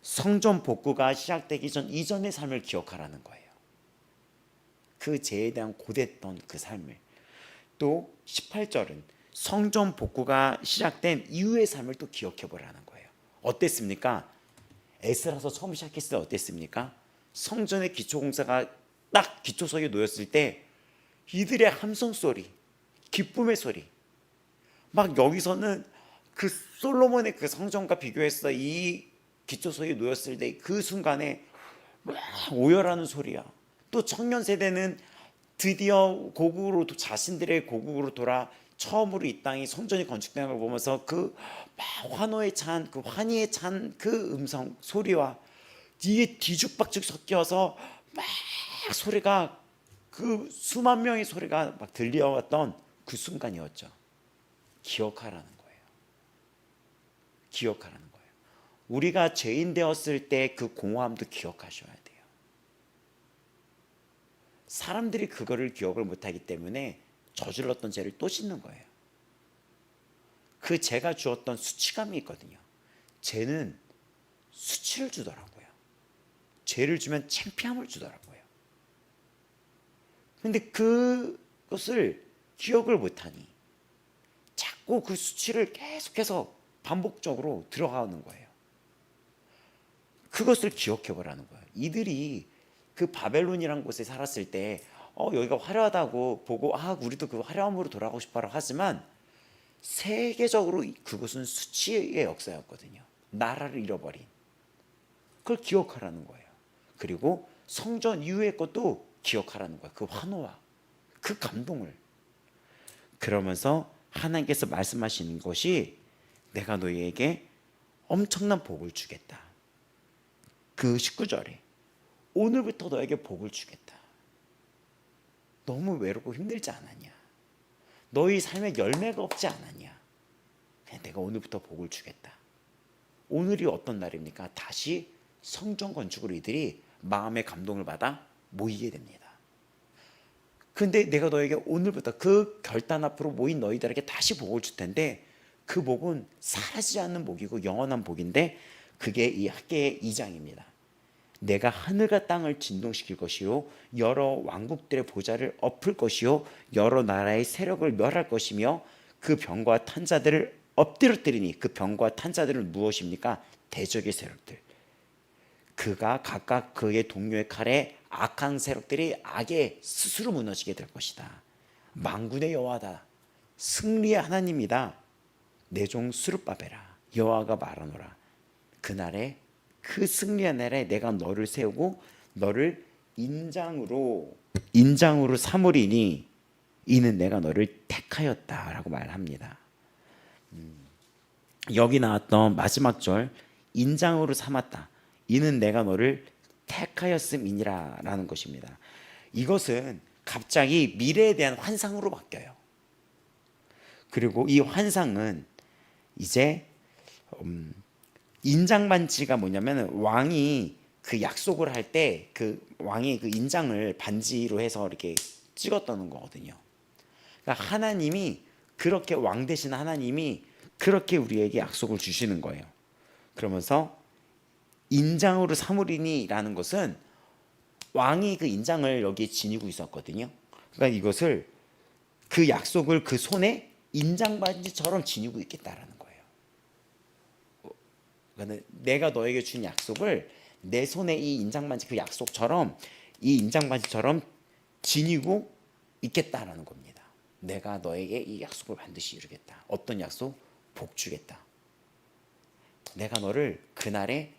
Speaker 1: 성전 복구가 시작되기 전 이전의 삶을 기억하라는 거예요. 그 죄에 대한 고됐던 그 삶을. 또 18절은 성전 복구가 시작된 이후의 삶을 또 기억해 보라는 거예요. 어땠습니까? 에스라서 처음 시작했을 때 어땠습니까? 성전의 기초공사가 딱 기초석에 놓였을 때 이들의 함성 소리, 기쁨의 소리, 막 여기서는 그 솔로몬의 그 성전과 비교해서 이 기초석에 놓였을 때 그 순간에 막 오열하는 소리야. 또 청년 세대는 드디어 고국으로, 자신들의 고국으로 돌아 처음으로 이 땅이 성전이 건축되는 걸 보면서 그 막 환호에 찬, 그 환희에 찬 그 음성 소리와 이게 뒤죽박죽 섞여서 막 소리가, 그 수만 명의 소리가 막 들려왔던 그 순간이었죠. 기억하라는 거예요. 기억하라는 거예요. 우리가 죄인 되었을 때 그 공허함도 기억하셔야 돼요. 사람들이 그거를 기억을 못하기 때문에 저질렀던 죄를 또 짓는 거예요. 그 죄가 주었던 수치감이 있거든요. 죄는 수치를 주더라고요. 죄를 주면 창피함을 주더라고요. 근데 그것을 기억을 못하니 자꾸 그 수치를 계속해서 반복적으로 들어가는 거예요. 그것을 기억해 보라는 거예요. 이들이 그 바벨론이라는 곳에 살았을 때 여기가 화려하다고 보고 우리도 그 화려함으로 돌아가고 싶어라 하지만 세계적으로 그것은 수치의 역사였거든요. 나라를 잃어버린. 그걸 기억하라는 거예요. 그리고 성전 이후의 것도 기억하라는 거예요. 그 환호와 그 감동을. 그러면서 하나님께서 말씀하시는 것이 내가 너희에게 엄청난 복을 주겠다. 그 19절에 오늘부터 너에게 복을 주겠다. 너무 외롭고 힘들지 않았냐? 너희 삶에 열매가 없지 않았냐? 그냥 내가 오늘부터 복을 주겠다. 오늘이 어떤 날입니까? 다시 성전 건축으로 이들이 마음의 감동을 받아 모이게 됩니다. 근데 내가 너에게 오늘부터 그 결단 앞으로 모인 너희들에게 다시 복을 줄 텐데, 그 복은 사라지지 않는 복이고 영원한 복인데, 그게 이 학개의 2장입니다. 내가 하늘과 땅을 진동시킬 것이요 여러 왕국들의 보좌를 엎을 것이요 여러 나라의 세력을 멸할 것이며 그 병과 탄자들을 엎드러뜨리니, 그 병과 탄자들은 무엇입니까? 대적의 세력들. 그가 각각 그의 동료의 칼에 악한 세력들이 악에 스스로 무너지게 될 것이다. 만군의 여호와다. 승리의 하나님이다. 내 종 스룹바벨아, 여호와가 말하노라. 그날에, 그 승리의 날에 내가 너를 세우고 너를 인장으로 삼으리니 이는 내가 너를 택하였다라고 말합니다. 여기 나왔던 마지막 절, 인장으로 삼았다. 이는 내가 너를 택하였음이니라 라는 것입니다. 이것은 갑자기 미래에 대한 환상으로 바뀌어요. 그리고 이 환상은 이제 인장반지가 뭐냐면, 왕이 그 약속을 할 때 그 왕이 그 인장을 반지로 해서 이렇게 찍었다는 거거든요. 그러니까 하나님이 그렇게 왕 되신 하나님이 그렇게 우리에게 약속을 주시는 거예요. 그러면서 인장으로 삼으리니라는 것은 왕이 그 인장을 여기에 지니고 있었거든요. 그러니까 이것을 그 약속을 그 손에 인장 반지처럼 지니고 있겠다라는 거예요. 그러니까 내가 너에게 준 약속을 내 손에 이 인장 반지 그 약속처럼 이 인장 반지처럼 지니고 있겠다라는 겁니다. 내가 너에게 이 약속을 반드시 이루겠다. 어떤 약속? 복 주겠다. 내가 너를 그날에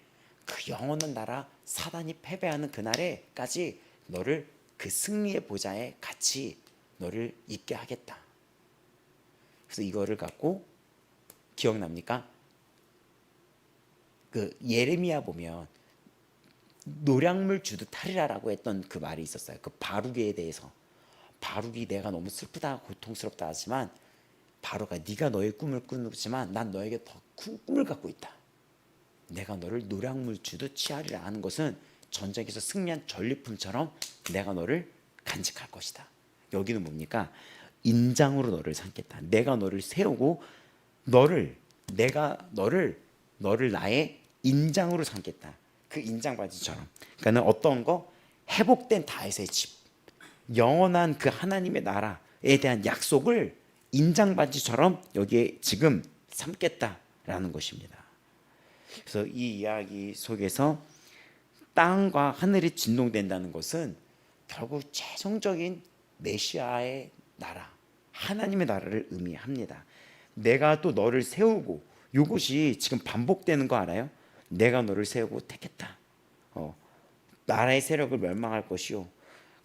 Speaker 1: 그 영원한 나라 사단이 패배하는 그날에까지 너를 그 승리의 보좌에 같이 너를 있게 하겠다. 그래서 이거를 갖고 기억납니까? 그 예레미야 보면 노량물 주듯 하리라라고 했던 그 말이 있었어요. 그 바룩에 대해서 바룩이 내가 너무 슬프다 고통스럽다 하지만 바로가 네가 너의 꿈을 꾸지만 난 너에게 더 큰 꿈을 갖고 있다. 내가 너를 노량물 주듯 취하리라 하는 것은 전쟁에서 승리한 전리품처럼 내가 너를 간직할 것이다. 여기는 뭡니까? 인장으로 너를 삼겠다. 내가 너를 세우고 내가 너를 나의 인장으로 삼겠다. 그 인장 바지처럼. 그러니까는 어떤 거 회복된 다윗의 집, 영원한 그 하나님의 나라에 대한 약속을 인장 바지처럼 여기에 지금 삼겠다라는 것입니다. 그래서 이 이야기 속에서 땅과 하늘이 진동된다는 것은 결국 최종적인 메시아의 나라, 하나님의 나라를 의미합니다. 내가 또 너를 세우고 이것이 지금 반복되는 거 알아요? 내가 너를 세우고 택했다. 나라의 세력을 멸망할 것이요.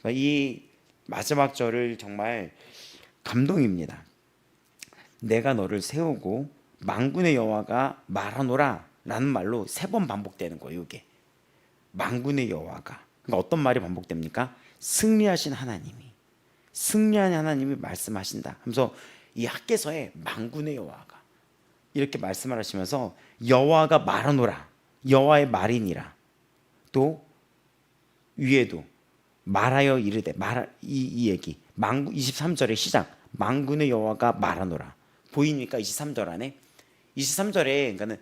Speaker 1: 이 마지막 절을 정말 감동입니다. 내가 너를 세우고 만군의 여호와가 말하노라 라는 말로 3번 반복되는 거예요. 이게 만군의 여호와가. 그러니까 어떤 말이 반복됩니까? 승리하신 하나님이 말씀하신다 하면서 이 학개서에 만군의 여호와가 이렇게 말씀을 하시면서 여호와가 말하노라, 여호와의 말이니라. 또 위에도 말하여 이르되 이 얘기 23절의 시작 만군의 여호와가 말하노라. 보이니까 23절 안에 23절에 그러니까는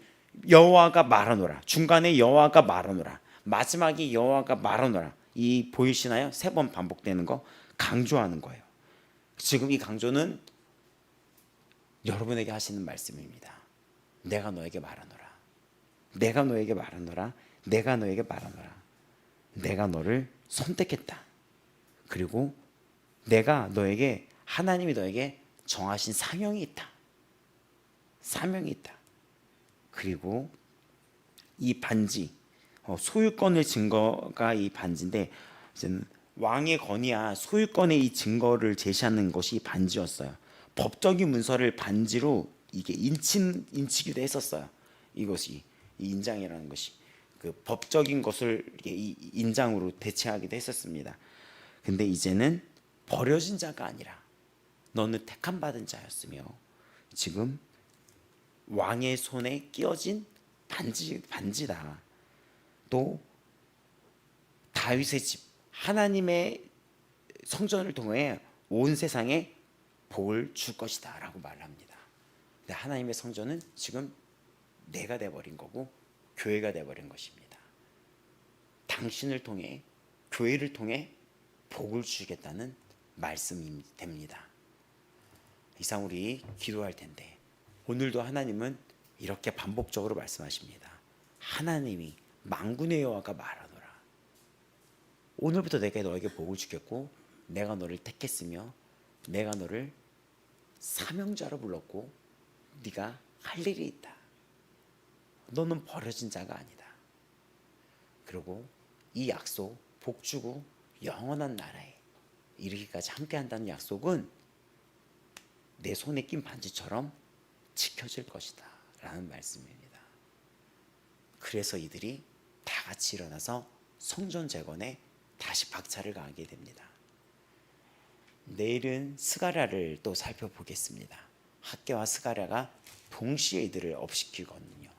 Speaker 1: 여호와가 말하노라, 중간에 여호와가 말하노라, 마지막이 여호와가 말하노라. 이 보이시나요? 3번 반복되는 거 강조하는 거예요. 지금 이 강조는 여러분에게 하시는 말씀입니다. 내가 너에게 말하노라. 내가 너에게 말하노라. 내가 너에게 말하노라. 내가 너를 선택했다. 그리고 내가 너에게 하나님이 너에게 정하신 사명이 있다. 사명이 있다. 그리고 이 반지 소유권의 증거가 이 반지인데 왕의 건의야 소유권의 이 증거를 제시하는 것이 반지였어요. 법적인 문서를 반지로 이게 인치기도 했었어요. 이것이 이 인장이라는 것이 그 법적인 것을 이 인장으로 대체하기도 했었습니다. 근데 이제는 버려진 자가 아니라 너는 택함 받은 자였으며 지금 왕의 손에 끼어진 반지다. 또 다윗의 집 하나님의 성전을 통해 온 세상에 복을 줄 것이다 라고 말합니다. 근데 하나님의 성전은 지금 내가 돼버린 거고 교회가 돼버린 것입니다. 당신을 통해 교회를 통해 복을 주겠다는 말씀이 됩니다. 이상 우리 기도할 텐데 오늘도 하나님은 이렇게 반복적으로 말씀하십니다. 하나님이 만군의 여호와가 말하노라. 오늘부터 내가 너에게 복을 주겠고 내가 너를 택했으며 내가 너를 사명자로 불렀고 네가 할 일이 있다. 너는 버려진 자가 아니다. 그리고 이 약속 복 주고 영원한 나라에 이르기까지 함께한다는 약속은 내 손에 낀 반지처럼 지켜질 것이다 라는 말씀입니다. 그래서 이들이 다 같이 일어나서 성전 재건에 다시 박차를 가하게 됩니다. 내일은 스가랴를 또 살펴보겠습니다. 학개와 스가랴가 동시에 이들을 업시키거든요.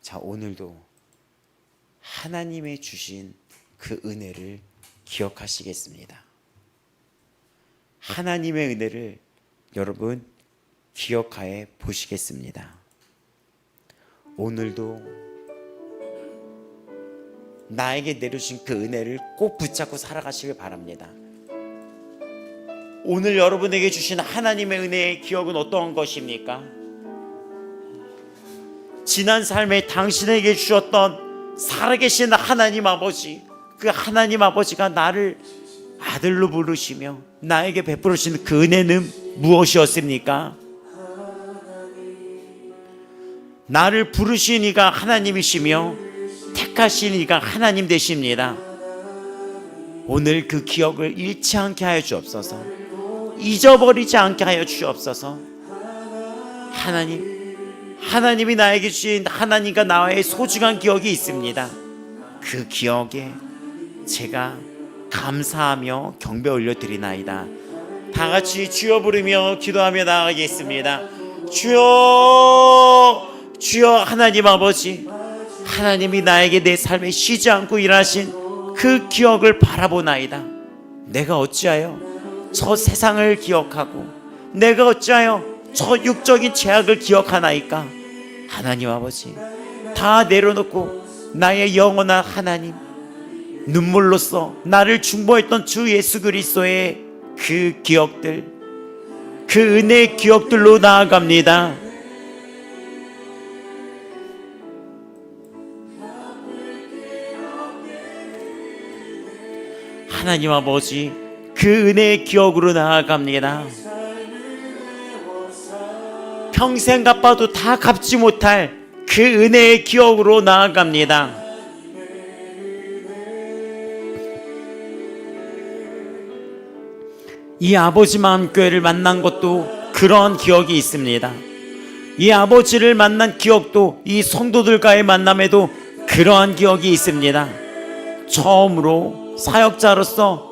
Speaker 1: 자, 오늘도 하나님의 주신 그 은혜를 기억하시겠습니다. 하나님의 은혜를 여러분 기억하여 보시겠습니다. 오늘도 나에게 내려주신 그 은혜를 꼭 붙잡고 살아가시길 바랍니다. 오늘 여러분에게 주신 하나님의 은혜의 기억은 어떠한 것입니까? 지난 삶에 당신에게 주셨던 살아계신 하나님 아버지, 그 하나님 아버지가 나를 아들로 부르시며 나에게 베풀으신 그 은혜는 무엇이었습니까? 나를 부르신 이가 하나님이시며 택하신 이가 하나님 되십니다. 오늘 그 기억을 잃지 않게 하여 주옵소서. 잊어버리지 않게 하여 주옵소서. 하나님이 나에게 주신 하나님과 나와의 소중한 기억이 있습니다. 그 기억에 제가 감사하며 경배 올려드리나이다. 다 같이 주여 부르며 기도하며 나아가겠습니다. 주여, 주여. 하나님 아버지, 하나님이 나에게 내 삶에 쉬지 않고 일하신 그 기억을 바라보나이다. 내가 어찌하여 저 세상을 기억하고 내가 어찌하여 저 육적인 죄악을 기억하나이까? 하나님 아버지, 다 내려놓고 나의 영원한 하나님, 눈물로써 나를 중보했던 주 예수 그리스도의 그 기억들, 그 은혜의 기억들로 나아갑니다. 하나님 아버지, 그 은혜의 기억으로 나아갑니다. 평생 갚아도 다 갚지 못할 그 은혜의 기억으로 나아갑니다. 이 아버지 마음교회를 만난 것도 그런 기억이 있습니다. 이 아버지를 만난 기억도, 이 성도들과의 만남에도 그러한 기억이 있습니다. 처음으로 사역자로서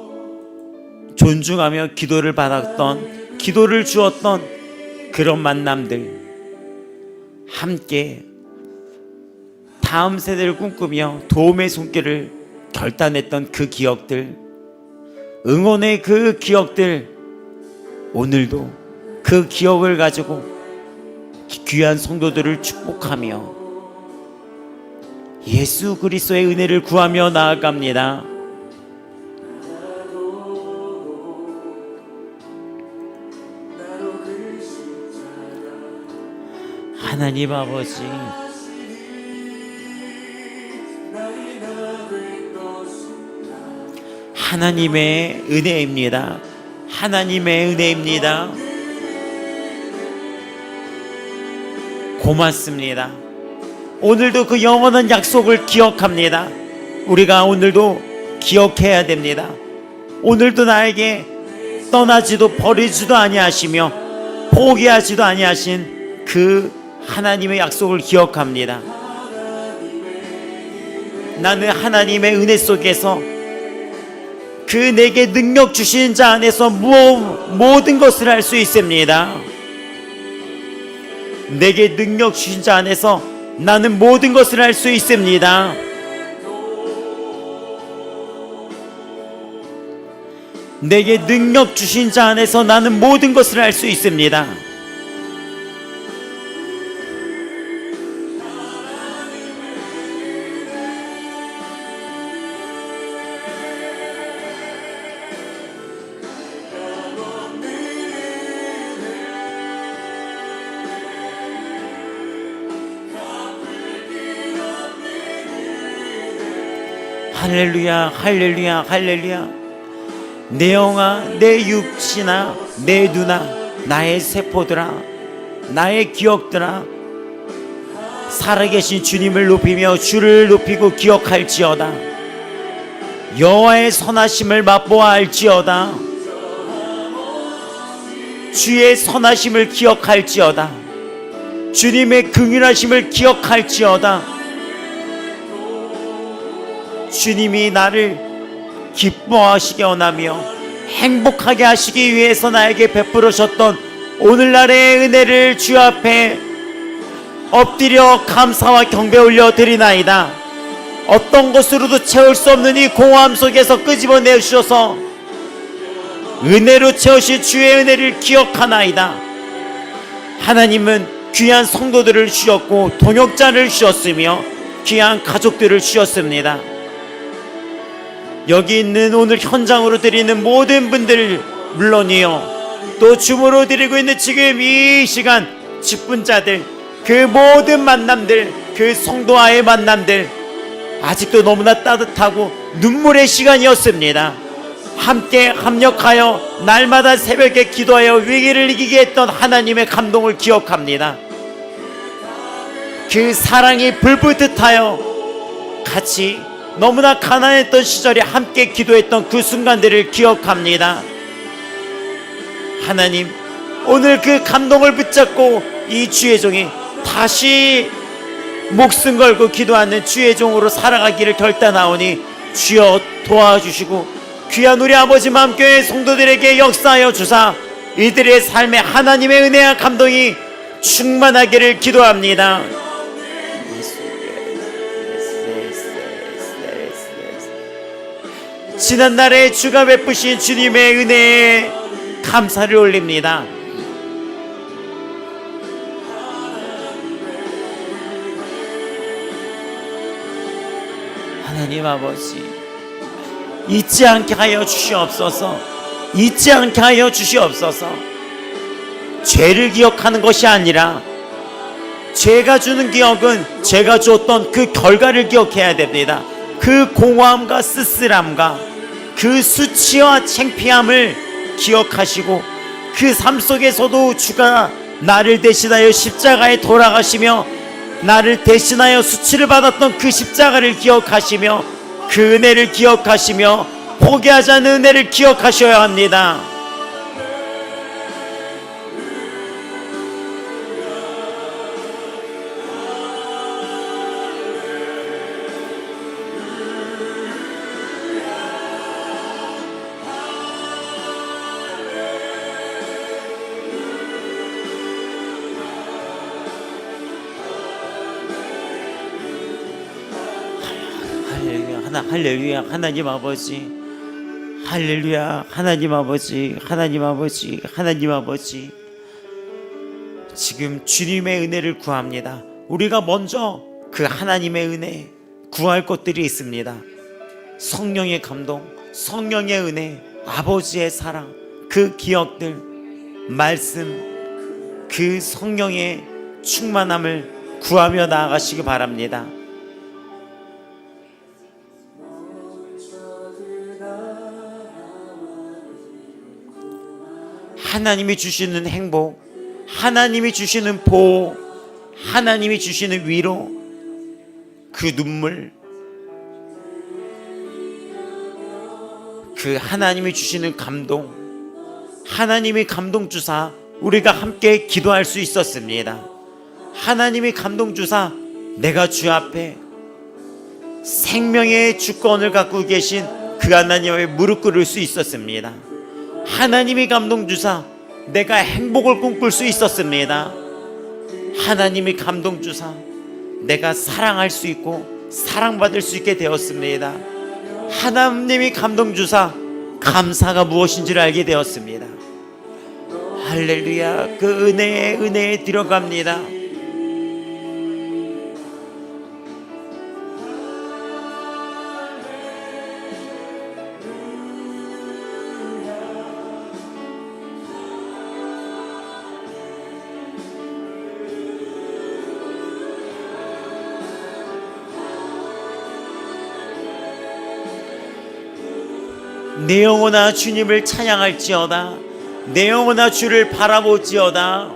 Speaker 1: 존중하며 기도를 받았던, 기도를 주었던 그런 만남들, 함께 다음 세대를 꿈꾸며 도움의 손길을 결단했던 그 기억들, 응원의 그 기억들, 오늘도 그 기억을 가지고 귀한 성도들을 축복하며 예수 그리스도의 은혜를 구하며 나아갑니다. 하나님 아버지, 하나님의 은혜입니다. 하나님의 은혜입니다. 고맙습니다. 오늘도 그 영원한 약속을 기억합니다. 우리가 오늘도 기억해야 됩니다. 오늘도 나에게 떠나지도 버리지도 아니하시며 포기하지도 아니하신 그 하나님의 약속을 기억합니다. 나는 하나님의 은혜 속에서 그 내게 능력 주신 자 안에서 모든 것을 할 수 있습니다. 내게 능력 주신 자 안에서 나는 모든 것을 할 수 있습니다. 내게 능력 주신 자 안에서 나는 모든 것을 할 수 있습니다. 할렐루야, 할렐루야, 할렐루야. 내 영아, 내 육신아, 내 눈아, 나의 세포들아, 나의 기억들아, 살아계신 주님을 높이며 주를 높이고 기억할지어다. 여호와의 선하심을 맛보아 알지어다. 주의 선하심을 기억할지어다. 주님의 긍휼하심을 기억할지어다. 주님이 나를 기뻐하시게 원하며 행복하게 하시기 위해서 나에게 베풀으셨던 오늘날의 은혜를 주 앞에 엎드려 감사와 경배 올려 드리나이다. 어떤 것으로도 채울 수 없는 이 공허함 속에서 끄집어내 주셔서 은혜로 채우신 주의 은혜를 기억하나이다. 하나님은 귀한 성도들을 주셨고 동역자를 주셨으며 귀한 가족들을 주셨습니다. 여기 있는 오늘 현장으로 드리는 모든 분들 물론이요, 또 줌으로 드리고 있는 지금 이 시간 직분자들, 그 모든 만남들, 그 성도와의 만남들, 아직도 너무나 따뜻하고 눈물의 시간이었습니다. 함께 합력하여 날마다 새벽에 기도하여 위기를 이기게 했던 하나님의 감동을 기억합니다. 그 사랑이 불붙듯 하여 같이 너무나 가난했던 시절에 함께 기도했던 그 순간들을 기억합니다. 하나님, 오늘 그 감동을 붙잡고 이 주의 종이 다시 목숨 걸고 기도하는 주의 종으로 살아가기를 결단하오니 주여 도와주시고 귀한 우리 아버지 마음교회 성도들에게 역사하여 주사 이들의 삶에 하나님의 은혜와 감동이 충만하기를 기도합니다. 지난날에 주가 베푸신 주님의 은혜에 감사를 올립니다. 하나님 아버지, 잊지 않게 하여 주시옵소서. 잊지 않게 하여 주시옵소서. 죄를 기억하는 것이 아니라 죄가 주는 기억은 제가 줬던 그 결과를 기억해야 됩니다. 그 공허함과 쓸쓸함과 그 수치와 창피함을 기억하시고 그 삶 속에서도 주가 나를 대신하여 십자가에 돌아가시며 나를 대신하여 수치를 받았던 그 십자가를 기억하시며 그 은혜를 기억하시며 포기하지 않는 은혜를 기억하셔야 합니다. 할렐루야 하나님 아버지, 할렐루야 하나님 아버지, 하나님 아버지, 하나님 아버지, 지금 주님의 은혜를 구합니다. 우리가 먼저 그 하나님의 은혜 구할 것들이 있습니다. 성령의 감동, 성령의 은혜, 아버지의 사랑, 그 기억들, 말씀, 그 성령의 충만함을 구하며 나아가시기 바랍니다. 하나님이 주시는 행복, 하나님이 주시는 보호, 하나님이 주시는 위로, 그 눈물, 그 하나님이 주시는 감동, 하나님이 감동 주사 우리가 함께 기도할 수 있었습니다. 하나님이 감동 주사 내가 주 앞에 생명의 주권을 갖고 계신 그 하나님의 무릎 꿇을 수 있었습니다. 하나님이 감동 주사 내가 행복을 꿈꿀 수 있었습니다. 하나님이 감동 주사 내가 사랑할 수 있고 사랑받을 수 있게 되었습니다. 하나님이 감동 주사 감사가 무엇인지를 알게 되었습니다. 할렐루야. 그 은혜에 들어갑니다. 내 영혼아 주님을 찬양할지어다. 내 영혼아 주를 바라보지어다.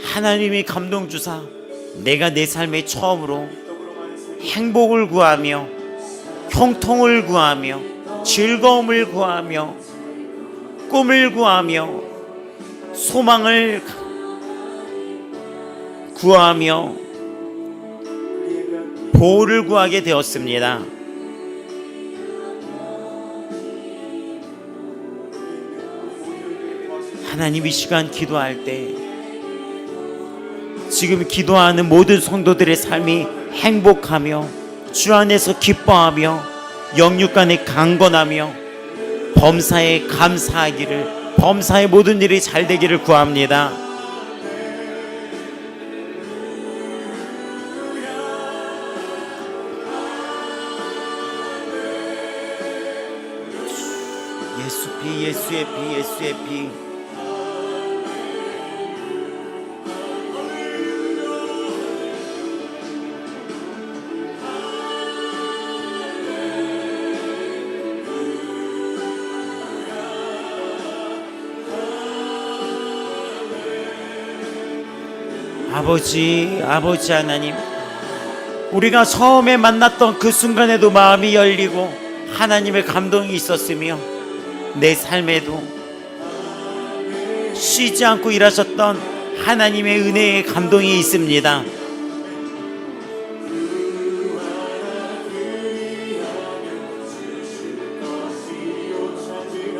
Speaker 1: 하나님이 감동 주사 내가 내 삶에 처음으로 행복을 구하며 형통을 구하며 즐거움을 구하며 꿈을 구하며 소망을 구하며 보호를 구하게 되었습니다. 하나님, 이 시간 기도할 때 지금 기도하는 모든 성도들의 삶이 행복하며 주 안에서 기뻐하며 영육간에 강건하며 범사에 감사하기를, 범사의 모든 일이 잘 되기를 구합니다. 예수 피, 예수의 피, 예수의 피. 아버지 하나님, 우리가 처음에 만났던 그 순간에도 마음이 열리고 하나님의 감동이 있었으며 내 삶에도 쉬지 않고 일하셨던 하나님의 은혜의 감동이 있습니다.